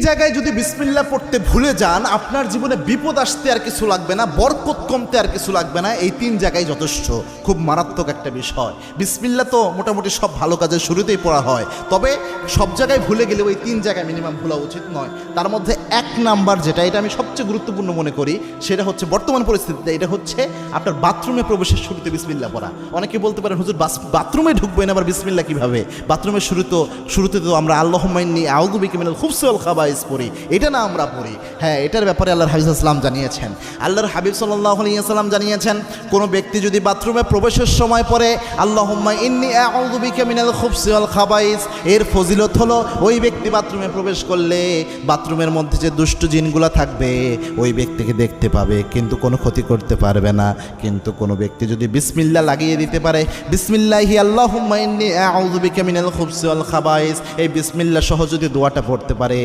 জায়গায় যদি বিসমিল্লাহ পড়তে ভুলে যান, আপনার জীবনে বিপদ আসতে আর কিছু লাগবে না, বরকত কমতে আর কিছু লাগবে না। এই 3 জায়গায় যথেষ্ট। খুব মারাত্মক একটা বিষয়। বিসমিল্লাহ তো মোটামুটি সব ভালো কাজের শুরুতেই পড়া হয়, তবে সব জায়গায় ভুলে গেলেও এই 3 জায়গায় মিনিমাম ভুলা উচিত নয়। তার মধ্যে 1 নাম্বার যেটা, এটা আমি সবচেয়ে গুরুত্বপূর্ণ মনে করি, সেটা হচ্ছে বর্তমান পরিস্থিতিতে এটা হচ্ছে আপনার বাথরুমে প্রবেশের শুরুতে বিসমিল্লাহ পড়া। অনেকে বলতে পারেন, হুজুর বাথরুমে ঢুকবেন আবার বিসমিল্লাহ কিভাবে? বাথরুমের শুরুতে তো আমরা আল্লাহুম্মা ইন্নী আউযু বিকা মিনাল খুবসি ওয়াল খাবাইস পড়ি, এটা না আমরা পড়ি। হ্যাঁ, এটার ব্যাপারে আল্লাহর হাবিব সাল্লাল্লাহু আলাইহি ওয়াসাল্লাম জানিয়েছেন। আল্লাহর হাবিব সাল্লাল্লাহু আলাইহি ওয়াসাল্লাম জানিয়েছেন, কোনো ব্যক্তি যদি বাথরুমে প্রবেশের সময় পড়ে আল্লাহুম্মা ইন্নী আউযু বিকা মিনাল খুবসি ওয়াল খাবাইস, এর ফজিলত হলো ওই ব্যক্তি বাথরুমে প্রবেশ করলে বাথরুমের মধ্যে যে দুষ্ট জিনগুলো থাকবে ওই ব্যক্তিকে দেখতে পাবে, কিন্তু কোনো ক্ষতি করতে পারবে না। কিন্তু কোনো ব্যক্তি যদি বিসমিল্লাহ লাগিয়ে দিতে পারে, বিসমিল্লাহি আল্লাহুম্মা ইন্নী আউযু বিকা মিনাল খুবসি ওয়াল খাবাইস, এই বিসমিল্লাহ সহ যদি দোয়াটা পড়তে পারে,